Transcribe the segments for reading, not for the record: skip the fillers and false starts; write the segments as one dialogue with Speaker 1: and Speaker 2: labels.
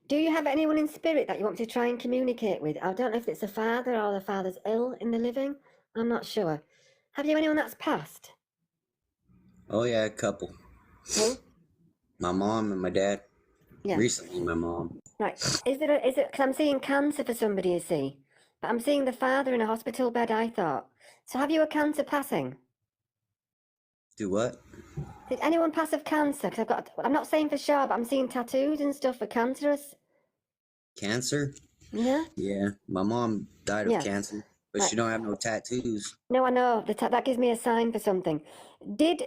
Speaker 1: Do you have anyone in spirit that you want to try and communicate with? I don't know if it's the father or the father's ill in the living. I'm not sure. Have you anyone that's passed?
Speaker 2: Oh yeah, a couple.
Speaker 1: Who?
Speaker 2: My mom and my dad.
Speaker 1: Yeah.
Speaker 2: Recently, my mom.
Speaker 1: Right. Is it, because I'm seeing cancer for somebody, you see. But I'm seeing the father in a hospital bed, I thought. So have you a cancer passing?
Speaker 2: Do what?
Speaker 1: Did anyone pass of cancer? Because I'm not saying for sure, but I'm seeing tattoos and stuff for cancerous.
Speaker 2: Cancer?
Speaker 1: Yeah?
Speaker 2: Yeah, my mom died of
Speaker 1: Yeah.
Speaker 2: cancer, but
Speaker 1: Right.
Speaker 2: she don't have no tattoos.
Speaker 1: No, I know. That gives me a sign for something. Did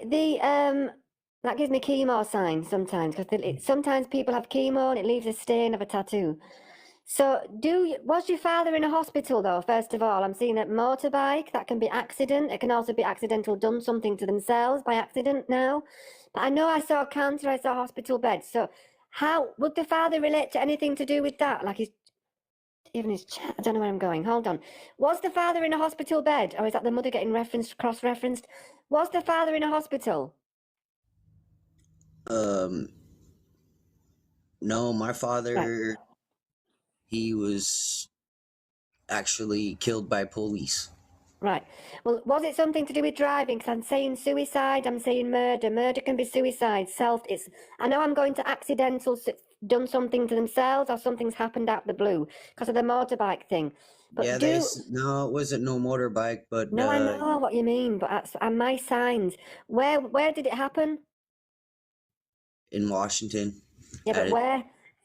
Speaker 1: that gives me chemo signs sometimes, because sometimes people have chemo and it leaves a stain of a tattoo. So, was your father in a hospital though? First of all, I'm seeing a motorbike. That can be accident. It can also be accidental, done something to themselves by accident now. But I know I saw cancer. I saw hospital beds. So, how would the father relate to anything to do with that? Like even his chat. I don't know where I'm going. Hold on. Was the father in a hospital bed, or is that the mother getting cross-referenced? Was the father in a hospital?
Speaker 2: Um, no, my
Speaker 1: Right.
Speaker 2: father, he was actually killed by police.
Speaker 1: Right. Well, was it something to do with driving? Because I'm saying suicide, I'm saying murder. Murder can be suicide. I know I'm going to done something to themselves or something's happened out the blue because of the motorbike thing. But
Speaker 2: Yeah, no, it wasn't no motorbike, but
Speaker 1: no, I know what you mean, but that's my signs. Where did it happen?
Speaker 2: in Washington,
Speaker 1: Yeah,
Speaker 2: at
Speaker 1: but where?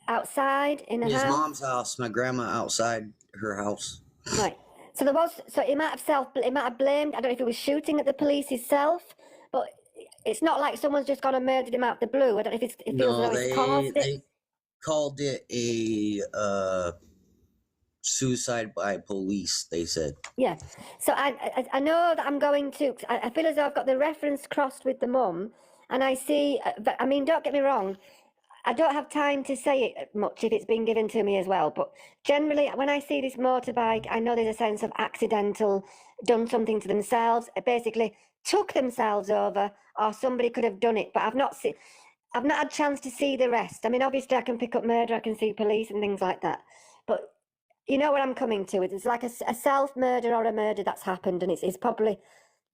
Speaker 1: Outside, in a
Speaker 2: his
Speaker 1: house?
Speaker 2: mom's house, my grandma outside her house.
Speaker 1: Right. So it might have blamed, I don't know if he was shooting at the police himself, but it's not like someone's just gone and murdered him out the blue. I don't know if it feels as
Speaker 2: No,
Speaker 1: though it's caused it.
Speaker 2: they called it a suicide by police. They said.
Speaker 1: Yeah. So I know that I'm going to, I feel as though I've got the reference crossed with the mum, and I see, but I mean, don't get me wrong, I don't have time to say it much if it's been given to me as well. But generally, when I see this motorbike, I know there's a sense of accidental, done something to themselves, basically took themselves over, or somebody could have done it. But I've not had a chance to see the rest. I mean, obviously, I can pick up murder, I can see police and things like that. But you know what I'm coming to? It's like a self murder or a murder that's happened, and it's probably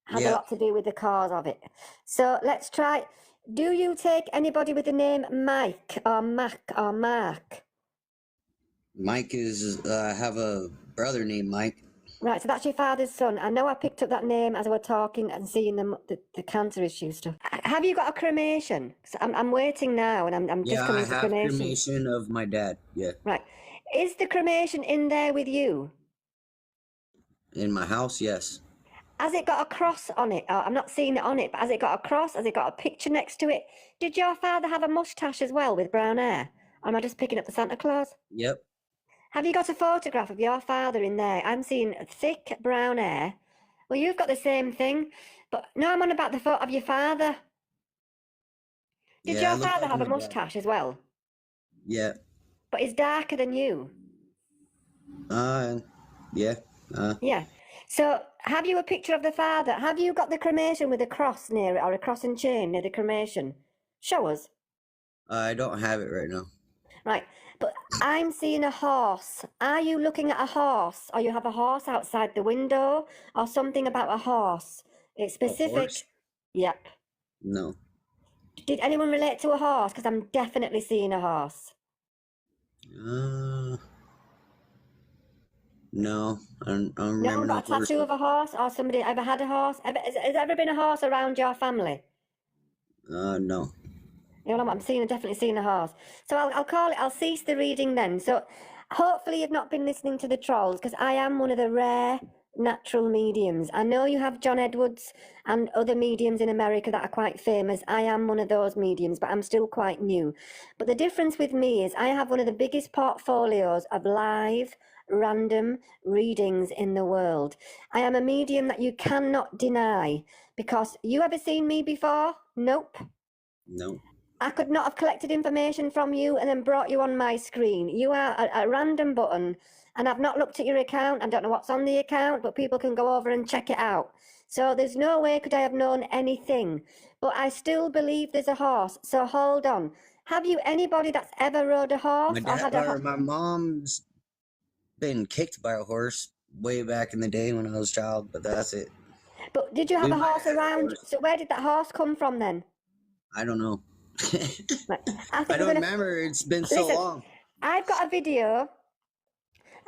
Speaker 1: had a
Speaker 2: Yep.
Speaker 1: lot to do with the cause of it. So let's try. Do you take anybody with the name Mike or Mac or Mark?
Speaker 2: Mike is. I have a brother named Mike.
Speaker 1: Right, so that's your father's son. I know I picked up that name as I were talking and seeing the cancer issue stuff. Have you got a cremation? 'Cause I'm waiting now, and I'm just
Speaker 2: Yeah, I
Speaker 1: coming to
Speaker 2: have
Speaker 1: cremations.
Speaker 2: cremation of my dad. Yeah,
Speaker 1: Right, is the cremation in there with you?
Speaker 2: in my house. Yes.
Speaker 1: Has it got a cross on it? I'm not seeing it on it, but has it got a cross? Has it got a picture next to it? Did your father have a mustache as well with brown hair? Or am I just picking up the Santa Claus?
Speaker 2: Yep.
Speaker 1: Have you got a photograph of your father in there? I'm seeing thick brown hair. Well, you've got the same thing, but no, I'm on about the photo of your father. Did
Speaker 2: Yeah, I
Speaker 1: your
Speaker 2: look
Speaker 1: father
Speaker 2: like
Speaker 1: have a
Speaker 2: my dad.
Speaker 1: mustache as well?
Speaker 2: Yeah.
Speaker 1: But he's darker than you.
Speaker 2: Uh. Yeah.
Speaker 1: Yeah. So, have you a picture of the father? Have you got the cremation with a cross near it or a cross and chain near the cremation? Show us.
Speaker 2: I don't have it right now.
Speaker 1: Right, but I'm seeing a horse. Are you looking at a horse, or you have a horse outside the window, or something about a horse? It's
Speaker 2: A horse?
Speaker 1: specific. Yep.
Speaker 2: No.
Speaker 1: Did anyone relate to a horse? Because I'm definitely seeing a horse.
Speaker 2: Uh. No. I don't
Speaker 1: No
Speaker 2: remember
Speaker 1: one
Speaker 2: no
Speaker 1: got a
Speaker 2: horse.
Speaker 1: tattoo of a horse, or somebody ever had a horse? Has there ever been a horse around your family?
Speaker 2: No.
Speaker 1: You know, I'm definitely seeing a horse. So I'll call it, I'll cease the reading then. So hopefully you've not been listening to the trolls, because I am one of the rare natural mediums. I know you have John Edwards and other mediums in America that are quite famous. I am one of those mediums, but I'm still quite new. But the difference with me is I have one of the biggest portfolios of live, random readings in the world. I am a medium that you cannot deny, because you ever seen me before? Nope.
Speaker 2: No.
Speaker 1: I could not have collected information from you and then brought you on my screen. You are a random button, and I've not looked at your account. I don't know what's on the account, but people can go over and check it out. So there's no way could I have known anything. But I still believe there's a horse. So hold on. Have you anybody that's ever rode a horse
Speaker 2: My
Speaker 1: or had a
Speaker 2: dad or
Speaker 1: horse?
Speaker 2: my mom's been kicked by a horse way back in the day when I was a child, but that's it.
Speaker 1: But did you have
Speaker 2: We
Speaker 1: a
Speaker 2: might
Speaker 1: horse
Speaker 2: have had a
Speaker 1: around?
Speaker 2: horse.
Speaker 1: So where did that horse come from then?
Speaker 2: I don't know.
Speaker 1: Right. I
Speaker 2: I
Speaker 1: think we're
Speaker 2: don't
Speaker 1: gonna
Speaker 2: remember. It's been so
Speaker 1: listen.
Speaker 2: long.
Speaker 1: I've got a video,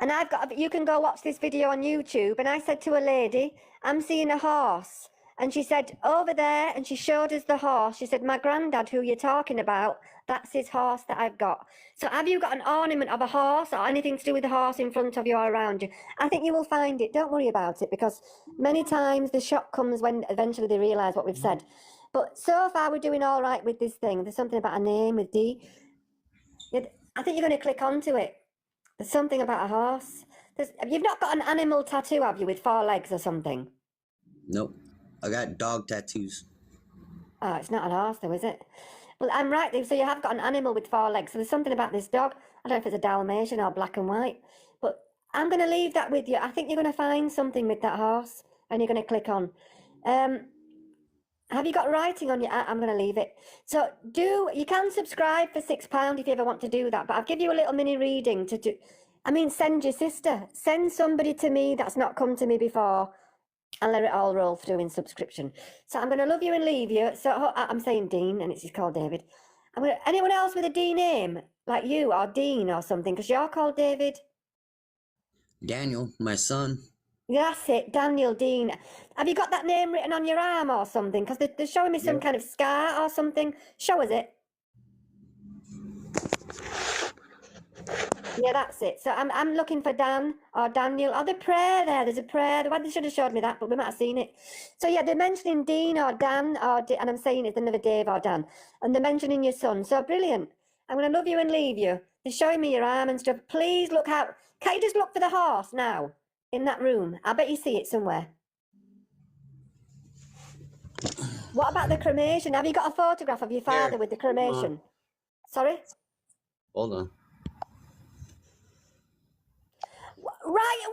Speaker 1: and you can go watch this video on YouTube. And I said to a lady, I'm seeing a horse. And she said, over there, and she showed us the horse. She said, my granddad, who you're talking about, that's his horse that I've got. So have you got an ornament of a horse or anything to do with the horse in front of you or around you? I think you will find it. Don't worry about it, because many times the shock comes when eventually they realise what we've said. But so far we're doing all right with this thing. There's something about a name with D. I think you're going to click onto it. There's something about a horse. You've not got an animal tattoo, have you, with 4 legs or something?
Speaker 2: Nope. I got dog tattoos.
Speaker 1: Oh, it's not an horse though, is it? Well, I'm right. So you have got an animal with 4 legs. So there's something about this dog. I don't know if it's a Dalmatian or black and white. But I'm going to leave that with you. I think you're going to find something with that horse, and you're going to click on. Have you got writing on your? I'm going to leave it. So you can subscribe for £6 if you ever want to do that. But I'll give you a little mini reading to do. I mean, send your sister. Send somebody to me that's not come to me before, and let it all roll through in subscription. So I'm going to love you and leave you. So I'm saying Dean, and he's called David. Anyone else with a D name, like you or Dean or something, because you're called David.
Speaker 2: Daniel, my son.
Speaker 1: That's it, Daniel Dean. Have you got that name written on your arm or something? Because they're showing me some
Speaker 2: Yep.
Speaker 1: kind of scar or something. Show us it. Yeah, that's it. So I'm looking for Dan or Daniel. Oh, the prayer there. There's a prayer. They should have showed me that, but we might have seen it. So yeah, they're mentioning Dean or Dan and I'm saying it's another Dave or Dan, and they're mentioning your son. So brilliant. I'm going to love you and leave you. They're showing me your arm and stuff. Please look out. Can't you just look for the horse now in that room? I bet you see it somewhere. What about the cremation? Have you got a photograph of your father
Speaker 2: Here.
Speaker 1: with the cremation? Sorry?
Speaker 2: Hold on.
Speaker 1: Right,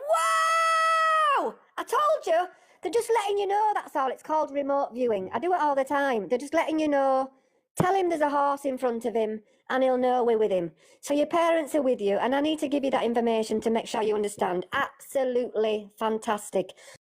Speaker 1: wow! I told you. They're just letting you know, that's all. It's called remote viewing. I do it all the time. They're just letting you know. Tell him there's a horse in front of him and he'll know we're with him. So your parents are with you, and I need to give you that information to make sure you understand. Absolutely fantastic.